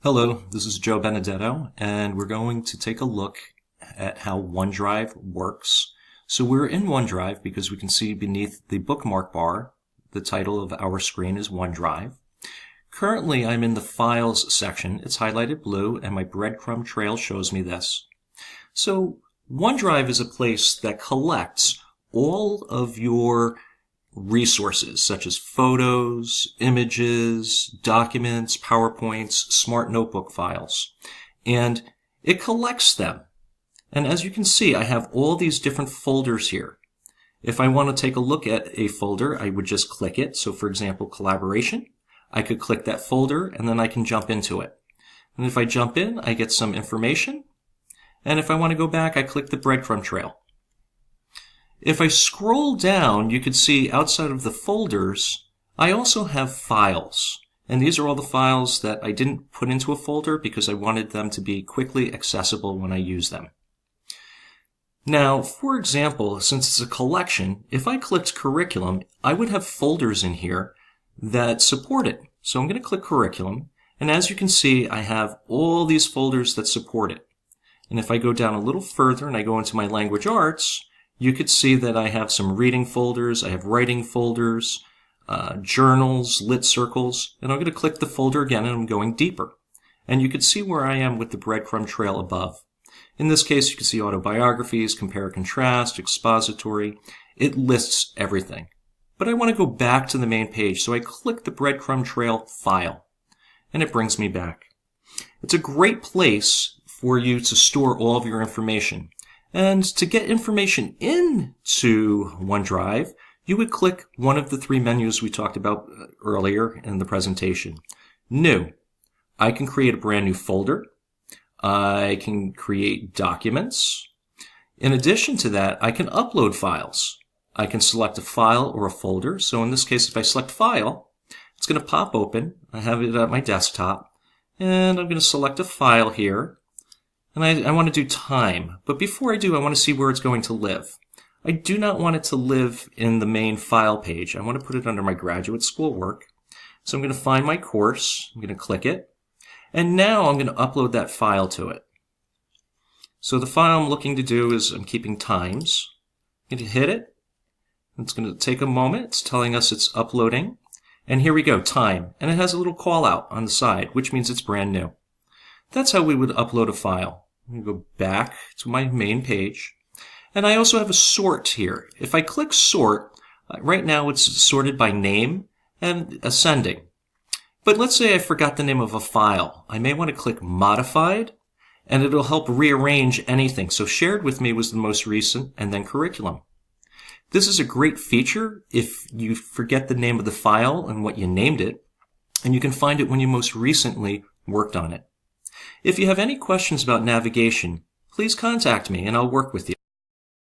Hello, this is Joe Benedetto, and we're going to take a look at how OneDrive works. So we're in OneDrive because we can see beneath the bookmark bar, the title of our screen is OneDrive. Currently, I'm in the Files section. It's highlighted blue, and my breadcrumb trail shows me this. So OneDrive is a place that collects all of your resources such as photos, images, documents, PowerPoints, smart notebook files. And it collects them. And as you can see, I have all these different folders here. If I want to take a look at a folder, I would just click it. So for example, collaboration, I could click that folder and then I can jump into it. And if I jump in, I get some information. And if I want to go back, I click the breadcrumb trail. If I scroll down, you can see outside of the folders, I also have files. And these are all the files that I didn't put into a folder because I wanted them to be quickly accessible when I use them. Now, for example, since it's a collection, if I clicked curriculum, I would have folders in here that support it. So I'm going to click curriculum, and as you can see, I have all these folders that support it. And if I go down a little further and I go into my language arts, you could see that I have some reading folders, I have writing folders, journals, lit circles, and I'm going to click the folder again and I'm going deeper. And you can see where I am with the breadcrumb trail above. In this case, you can see autobiographies, compare, contrast, expository. It lists everything. But I want to go back to the main page, so I click the breadcrumb trail file, and it brings me back. It's a great place for you to store all of your information. And to get information into OneDrive, you would click one of the three menus we talked about earlier in the presentation. New. I can create a brand new folder. I can create documents. In addition to that, I can upload files. I can select a file or a folder. So in this case, if I select file, it's going to pop open. I have it at my desktop. And I'm going to select a file here. And I want to do time. But before I do, I want to see where it's going to live. I do not want it to live in the main file page. I want to put it under my graduate school work. So I'm going to find my course. I'm going to click it. And now I'm going to upload that file to it. So the file I'm looking to do is I'm keeping times. I'm going to hit it. It's going to take a moment. It's telling us it's uploading. And here we go, time. And it has a little call out on the side, which means it's brand new. That's how we would upload a file. I'm going to go back to my main page. And I also have a sort here. If I click sort, right now it's sorted by name and ascending. But let's say I forgot the name of a file. I may want to click modified, and it'll help rearrange anything. So shared with me was the most recent, and then curriculum. This is a great feature if you forget the name of the file and what you named it, and you can find it when you most recently worked on it. If you have any questions about navigation, please contact me and I'll work with you.